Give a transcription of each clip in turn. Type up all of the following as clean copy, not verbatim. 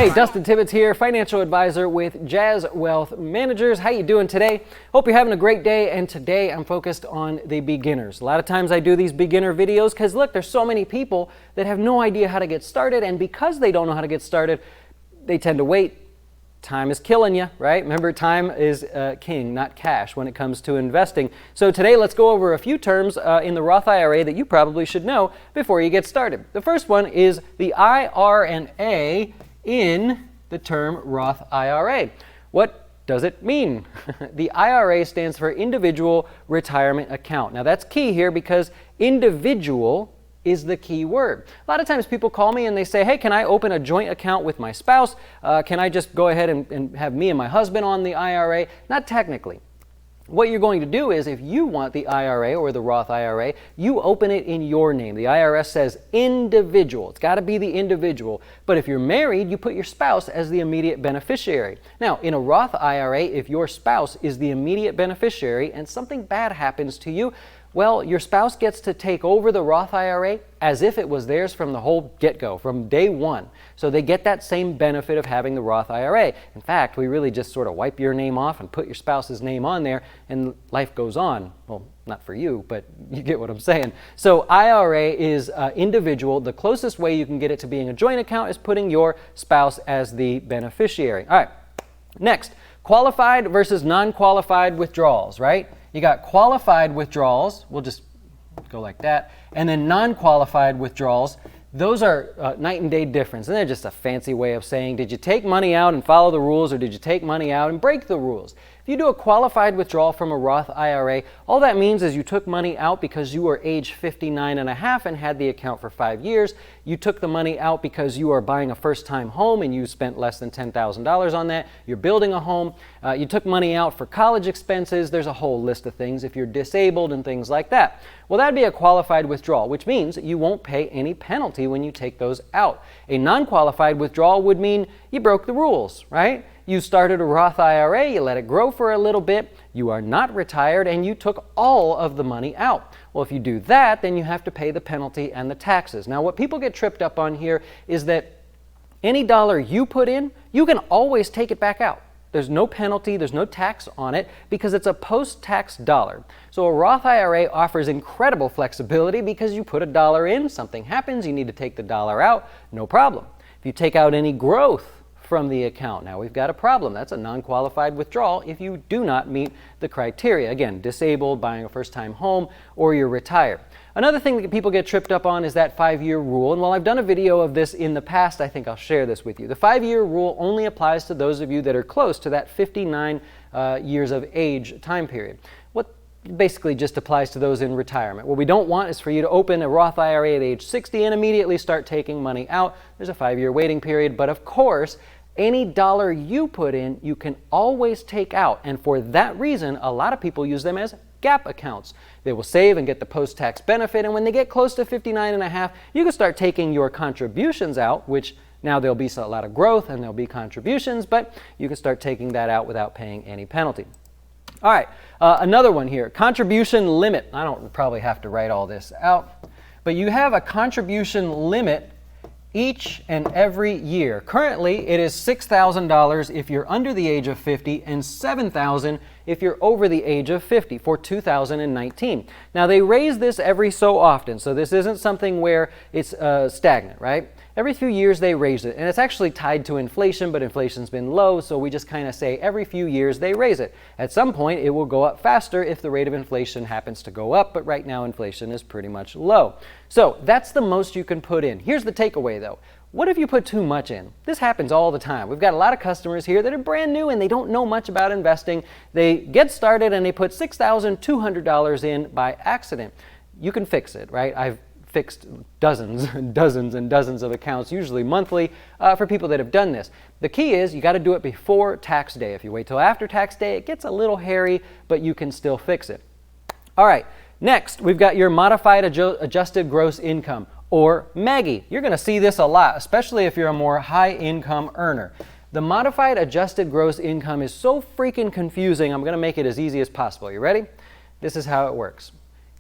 Hey, Dustin Tibbetts here, financial advisor with jazzWealth Managers. How you doing today? Hope you're having a great day, and today I'm focused on the beginners. A lot of times I do these beginner videos because look, there's so many people that have no idea how to get started, and because they don't know how to get started, they tend to wait. Time is killing you, right? Remember, time is king, not cash, when it comes to investing. So today, let's go over a few terms in the Roth IRA that you probably should know before you get started. The first one is the IR&A in the term Roth IRA. What does it mean? The IRA stands for Individual Retirement Account. Now that's key here because individual is the key word. A lot of times people call me and they say, hey, can I open a joint account with my spouse? Can I just go ahead and have me and my husband on the IRA? Not technically. What you're going to do is if you want the IRA or the Roth IRA, you open it in your name. The IRS says individual. It's got to be the individual. But if you're married, you put your spouse as the immediate beneficiary. Now, in a Roth IRA, if your spouse is the immediate beneficiary and something bad happens to you, well, your spouse gets to take over the Roth IRA as if it was theirs from the whole get-go, from day one. So they get that same benefit of having the Roth IRA. In fact, we really just sort of wipe your name off and put your spouse's name on there, and life goes on. Well, not for you, but you get what I'm saying. So IRA is individual. The closest way you can get it to being a joint account is putting your spouse as the beneficiary. All right, next, qualified versus non-qualified withdrawals, right? You got qualified withdrawals, we'll just go like that, and then non-qualified withdrawals. Those are night and day difference, and they're just a fancy way of saying, did you take money out and follow the rules, or did you take money out and break the rules? If you do a qualified withdrawal from a Roth IRA, all that means is you took money out because you were age 59 and a half and had the account for 5 years. You took the money out because you are buying a first-time home and you spent less than $10,000 on that. You're building a home. You took money out for college expenses. There's a whole list of things if you're disabled and things like that. Well, that'd be a qualified withdrawal, which means you won't pay any penalty when you take those out. A non-qualified withdrawal would mean you broke the rules, right? You started a Roth IRA, you let it grow for a little bit, you are not retired, and you took all of the money out. Well, if you do that, then you have to pay the penalty and the taxes. Now, what people get tripped up on here is that any dollar you put in, you can always take it back out. There's no penalty, there's no tax on it because it's a post-tax dollar. So a Roth IRA offers incredible flexibility because you put a dollar in, something happens, you need to take the dollar out, no problem. If you take out any growth from the account, now we've got a problem. That's a non-qualified withdrawal if you do not meet the criteria. Again, disabled, buying a first-time home, or you're retired. Another thing that people get tripped up on is that 5-year rule. And while I've done a video of this in the past, I think I'll share this with you. The 5-year rule only applies to those of you that are close to that 59 years of age time period. What basically just applies to those in retirement. What we don't want is for you to open a Roth IRA at age 60 and immediately start taking money out. There's a 5-year waiting period, but of course, any dollar you put in, you can always take out. And for that reason, a lot of people use them as gap accounts. They will save and get the post-tax benefit, and when they get close to 59 and a half, you can start taking your contributions out, which now there'll be a lot of growth and there'll be contributions, but you can start taking that out without paying any penalty. All right, another one here, contribution limit. I don't probably have to write all this out, but you have a contribution limit each and every year. Currently, it is $6,000 if you're under the age of 50 and $7,000 if you're over the age of 50 for 2019. Now, they raise this every so often, so this isn't something where it's stagnant, right? Every few years they raise it, and it's actually tied to inflation, but inflation's been low, so we just kind of say every few years they raise it. At some point, it will go up faster if the rate of inflation happens to go up, but right now inflation is pretty much low. So that's the most you can put in. Here's the takeaway though. What if you put too much in? This happens all the time. We've got a lot of customers here that are brand new and they don't know much about investing. They get started and they put $6,200 in by accident. You can fix it, right? I've fixed dozens and dozens and dozens of accounts, usually monthly, for people that have done this. The key is you got to do it before tax day. If you wait till after tax day, it gets a little hairy, but you can still fix it. All right, next we've got your modified adjusted gross income, or MAGI. You're going to see this a lot, especially if you're a more high income earner. The modified adjusted gross income is so freaking confusing, I'm going to make it as easy as possible. You ready? This is how it works.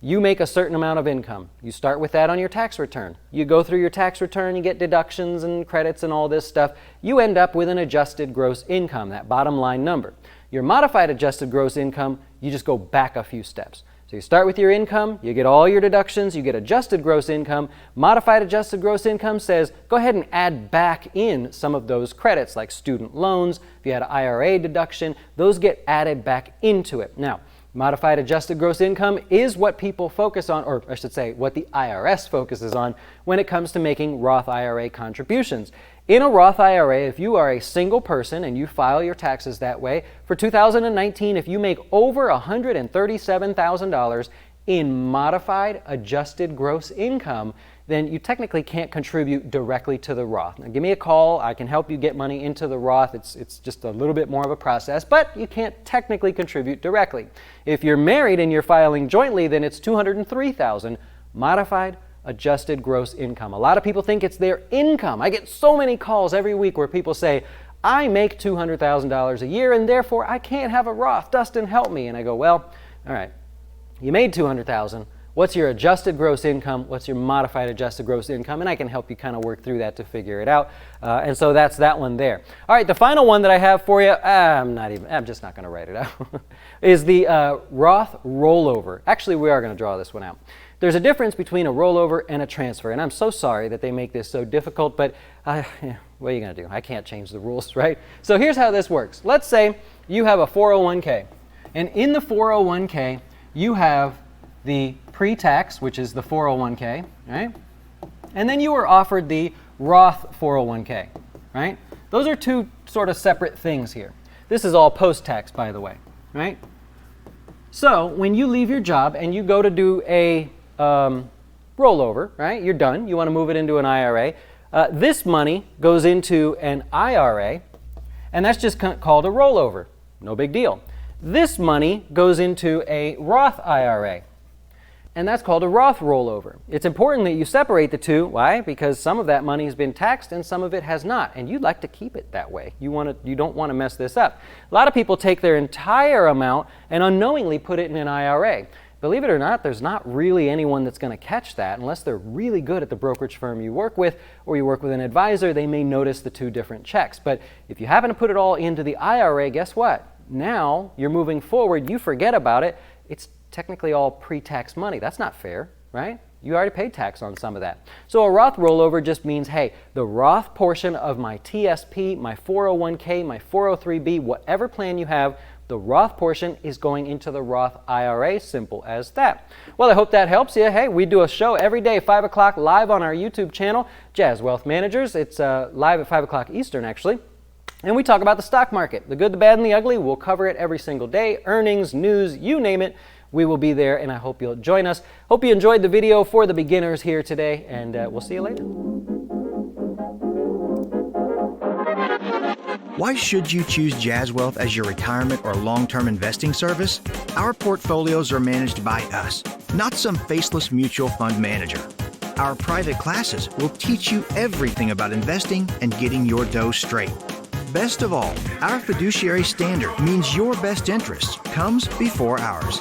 You make a certain amount of income. You start with that on your tax return. You go through your tax return, you get deductions and credits and all this stuff. You end up with an adjusted gross income, that bottom line number. Your modified adjusted gross income, you just go back a few steps. So you start with your income, you get all your deductions, you get adjusted gross income. Modified adjusted gross income says go ahead and add back in some of those credits like student loans. If you had an IRA deduction, those get added back into it. Now, modified adjusted gross income is what people focus on, or I should say what the IRS focuses on when it comes to making Roth IRA contributions. In a Roth IRA, if you are a single person and you file your taxes that way, for 2019, if you make over $137,000 in modified adjusted gross income, then you technically can't contribute directly to the Roth. Now, give me a call. I can help you get money into the Roth. It's just a little bit more of a process, but you can't technically contribute directly. If you're married and you're filing jointly, then it's $203,000 modified adjusted gross income. A lot of people think it's their income. I get so many calls every week where people say, I make $200,000 a year and therefore I can't have a Roth. Dustin, help me. And I go, well, all right, you made $200,000. What's your adjusted gross income? What's your modified adjusted gross income? And I can help you kind of work through that to figure it out. And so that's that one there. All right, the final one that I have for you, I'm just not going to write it out, is the Roth rollover. Actually, we are going to draw this one out. There's a difference between a rollover and a transfer, and I'm so sorry that they make this so difficult, but what are you going to do? I can't change the rules, right? So here's how this works. Let's say you have a 401k, and in the 401k, you have the pre-tax, which is the 401k, right? And then you were offered the Roth 401k, right? Those are two sort of separate things here. This is all post-tax, by the way, right? So when you leave your job and you go to do a rollover, right? You're done. You want to move it into an IRA. This money goes into an IRA, and that's just called a rollover. No big deal. This money goes into a Roth IRA, and that's called a Roth rollover. It's important that you separate the two. Why? Because some of that money has been taxed and some of it has not, and you'd like to keep it that way. You don't want to mess this up. A lot of people take their entire amount and unknowingly put it in an IRA. Believe it or not, there's not really anyone that's going to catch that unless they're really good at the brokerage firm you work with or you work with an advisor. They may notice the two different checks. But if you happen to put it all into the IRA, guess what? Now you're moving forward, you forget about it. It's technically all pre-tax money. That's not fair, right? You already paid tax on some of that. So a Roth rollover just means, hey, the Roth portion of my TSP, my 401k, my 403b, whatever plan you have, the Roth portion is going into the Roth IRA, simple as that. Well, I hope that helps you. Hey, we do a show every day, 5 o'clock, live on our YouTube channel, jazzWealth Managers. It's live at 5 o'clock Eastern, actually. And we talk about the stock market, the good, the bad, and the ugly. We'll cover it every single day, earnings, news, you name it. We will be there, and I hope you'll join us. Hope you enjoyed the video for the beginners here today, and we'll see you later. Why should you choose jazzWealth as your retirement or long-term investing service? Our portfolios are managed by us, not some faceless mutual fund manager. Our private classes will teach you everything about investing and getting your dough straight. Best of all, our fiduciary standard means your best interest comes before ours.